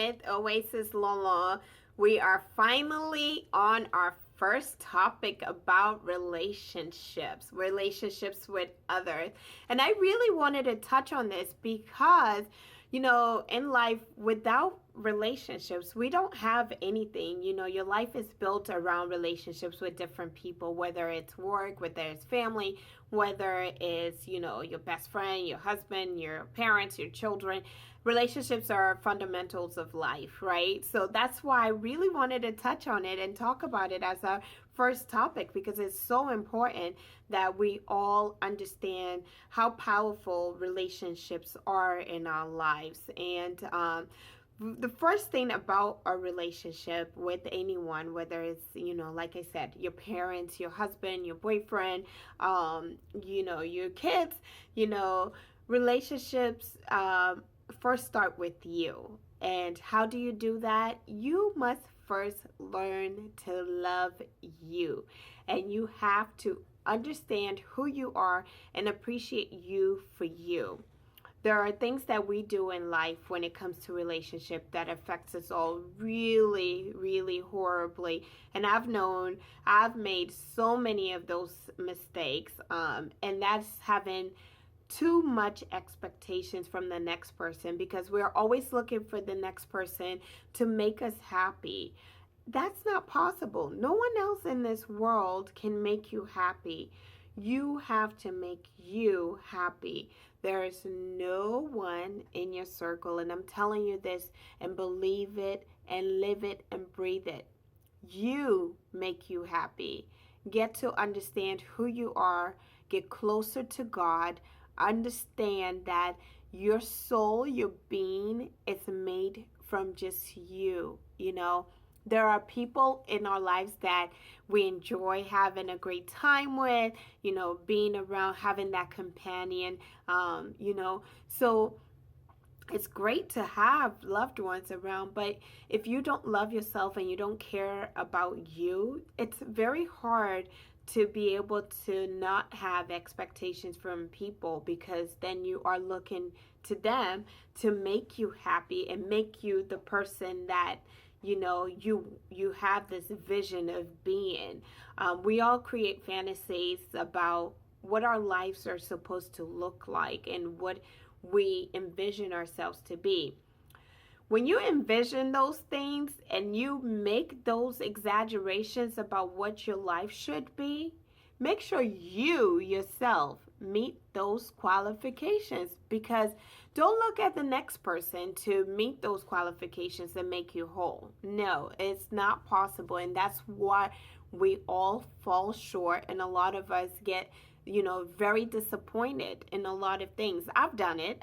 with Oasis Lolo. We are finally on our first topic about relationships with others. And I really wanted to touch on this because, in life, without relationships, we don't have anything. Your life is built around relationships with different people, whether it's work, whether it's family, whether it's, your best friend, your husband, your parents, your children. Relationships are fundamentals of life, right? So that's why I really wanted to touch on it and talk about it as our first topic, because it's so important that we all understand how powerful relationships are in our lives. And the first thing about a relationship with anyone, whether it's, like I said, your parents, your husband, your boyfriend, your kids, relationships first start with you. And how do you do that? You must first learn to love you. And you have to understand who you are and appreciate you for you. There are things that we do in life when it comes to relationship that affects us all really, really horribly. And I've made so many of those mistakes, and that's having too much expectations from the next person, because we're always looking for the next person to make us happy. That's not possible. No one else in this world can make you happy. You have to make you happy. There is no one in your circle, and I'm telling you this, and believe it and live it and breathe it. You make you happy. Get to understand who you are, get closer to God, understand that your soul, your being is made from just you. There are people in our lives that we enjoy having a great time with, being around, having that companion, so it's great to have loved ones around, but if you don't love yourself and you don't care about you, it's very hard to be able to not have expectations from people, because then you are looking to them to make you happy and make you the person that you have this vision of being. We all create fantasies about what our lives are supposed to look like and what we envision ourselves to be. When you envision those things and you make those exaggerations about what your life should be, make sure you yourself meet those qualifications, because don't look at the next person to meet those qualifications and make you whole. No, it's not possible, and that's why we all fall short, and a lot of us get very disappointed in a lot of things. I've done it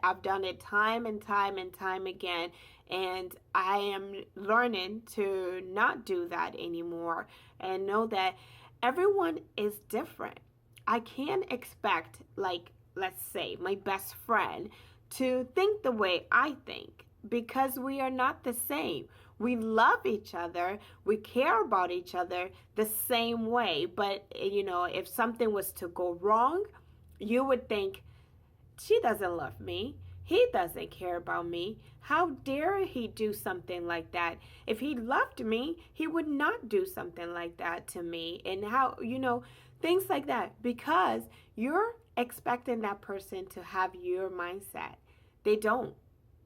time and time and time again, and I am learning to not do that anymore and know that everyone is different. I can't expect, like, let's say, my best friend to think the way I think, because we are not the same. We love each other, we care about each other the same way, but if something was to go wrong, you would think, she doesn't love me. He doesn't care about me. How dare he do something like that? If he loved me, he would not do something like that to me. And how, things like that, because you're expecting that person to have your mindset. They don't.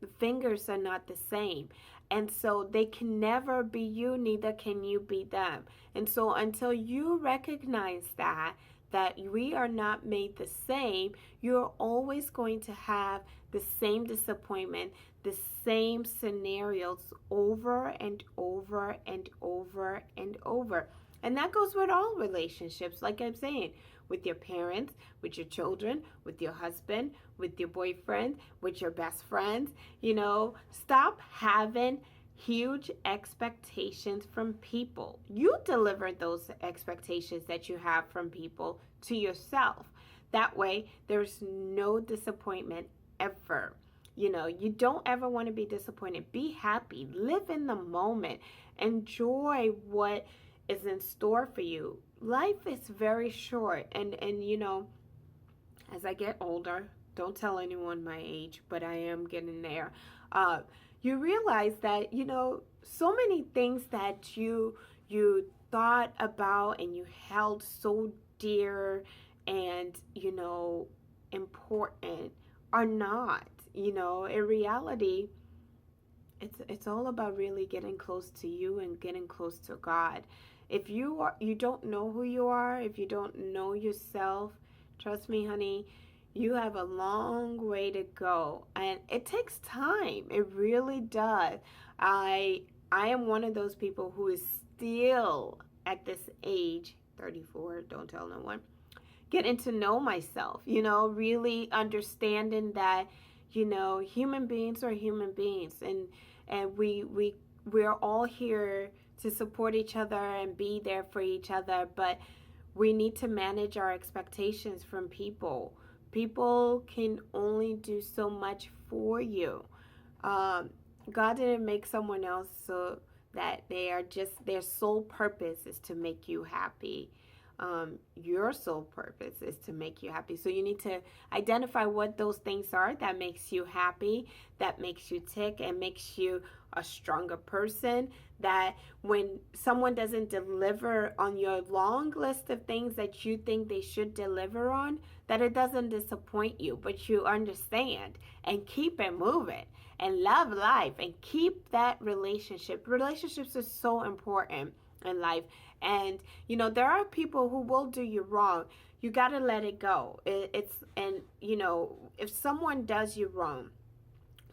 The fingers are not the same. And so they can never be you, neither can you be them. And so until you recognize that we are not made the same, you're always going to have the same disappointment, the same scenarios over and over and over and over. And that goes with all relationships, like I'm saying, with your parents, with your children, with your husband, with your boyfriend, with your best friends. Stop having huge expectations from people. You deliver those expectations that you have from people to yourself. That way, there's no disappointment ever. You don't ever want to be disappointed. Be happy. Live in the moment. Enjoy what is in store for you. Life is very short, and as I get older, don't tell anyone my age, but I am getting there. you realize that, so many things that you thought about and you held so dear and, important are not. In reality, it's all about really getting close to you and getting close to God. If you don't know who you are, if you don't know yourself, trust me, honey, you have a long way to go, and it takes time. It really does. I am one of those people who is still at this age, 34, don't tell no one, getting to know myself, really understanding that, human beings are human beings, and we're all here to support each other and be there for each other, but we need to manage our expectations from people. People can only do so much for you. Um, God didn't make someone else so that their sole purpose is to make you happy. Your sole purpose is to make you happy. So you need to identify what those things are that makes you happy, that makes you tick, and makes you a stronger person. That when someone doesn't deliver on your long list of things that you think they should deliver on, that it doesn't disappoint you, but you understand and keep it moving and love life and keep that relationship. Relationships are so important in life. And there are people who will do you wrong. You got to let it go. If someone does you wrong,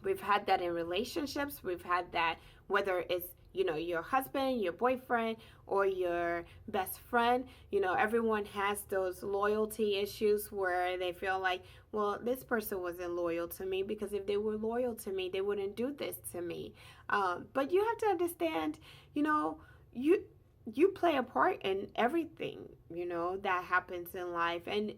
we've had that in relationships. We've had that whether it's your husband, your boyfriend, or your best friend. Everyone has those loyalty issues where they feel like, well, this person wasn't loyal to me, because if they were loyal to me, they wouldn't do this to me. But you have to understand, you play a part in everything, that happens in life. And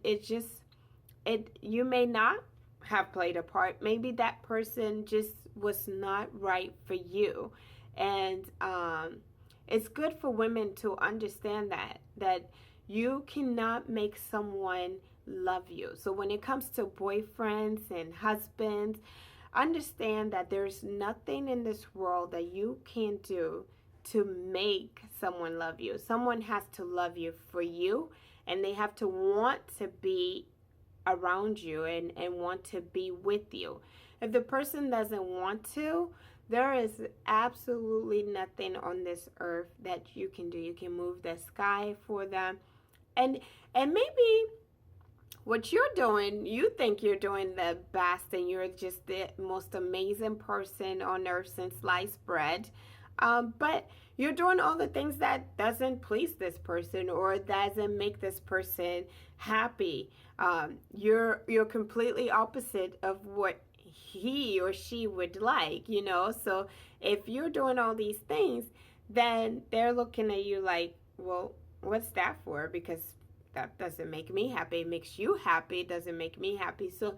you may not have played a part. Maybe that person just was not right for you. And it's good for women to understand that you cannot make someone love you. So when it comes to boyfriends and husbands, understand that there's nothing in this world that you can do to make someone love you. Someone has to love you for you, and they have to want to be around you and want to be with you. If the person doesn't want to, there is absolutely nothing on this earth that you can do. You can move the sky for them. And maybe what you're doing, you think you're doing the best and you're just the most amazing person on earth since sliced bread. But you're doing all the things that doesn't please this person or doesn't make this person happy. You're completely opposite of what he or she would like, So if you're doing all these things, then they're looking at you like, well, what's that for? Because that doesn't make me happy. It makes you happy. It doesn't make me happy. So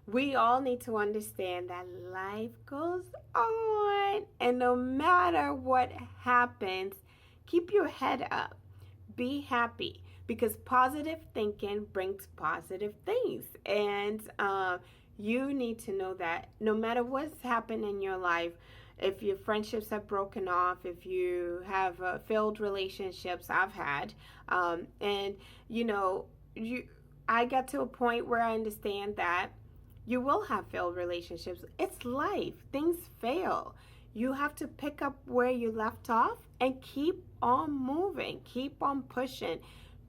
we all need to understand that life goes on, and no matter what happens, keep your head up. Be happy, because positive thinking brings positive things. And you need to know that no matter what's happened in your life, if your friendships have broken off, if you have failed relationships, I've had, and I got to a point where I understand that you will have failed relationships. It's life. Things fail. You have to pick up where you left off and keep on moving. Keep on pushing.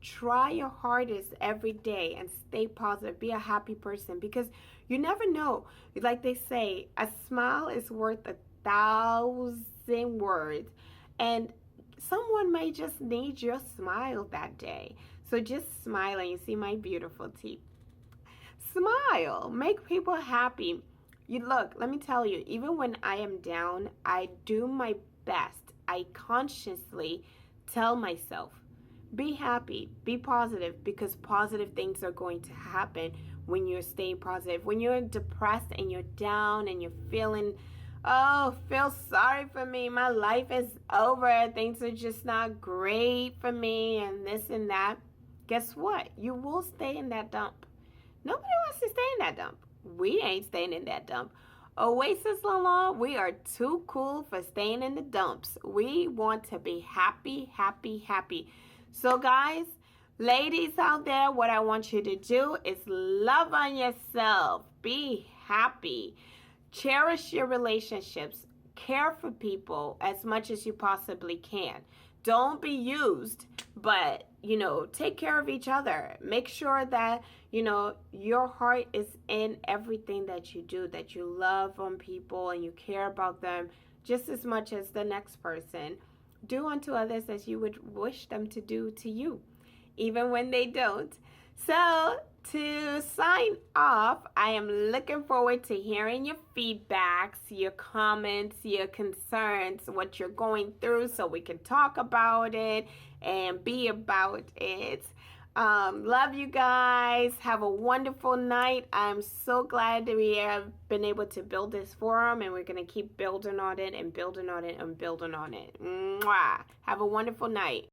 Try your hardest every day and stay positive. Be a happy person, because you never know. Like they say, a smile is worth 1,000 words. And someone may just need your smile that day. So just smile, and you see my beautiful teeth. Smile. Make people happy. Let me tell you, even when I am down, I do my best. I consciously tell myself, be happy, be positive, because positive things are going to happen when you're staying positive. When you're depressed and you're down and you're feeling, feel sorry for me, my life is over, things are just not great for me, and this and that, guess what? You will stay in that dump. Nobody wants to stay in that dump. We ain't staying in that dump. Oasis Lala, we are too cool for staying in the dumps. We want to be happy, happy, happy. So, guys, ladies out there, what I want you to do is love on yourself. Be happy. Cherish your relationships. Care for people as much as you possibly can. Don't be used, but, take care of each other. Make sure that, your heart is in everything that you do, that you love on people and you care about them just as much as the next person. Do unto others as you would wish them to do to you, even when they don't. So, to sign off, I am looking forward to hearing your feedbacks, your comments, your concerns, what you're going through, so we can talk about it and be about it. Love you guys. Have a wonderful night. I'm so glad that we have been able to build this forum, and we're going to keep building on it and building on it and building on it. Mwah. Have a wonderful night.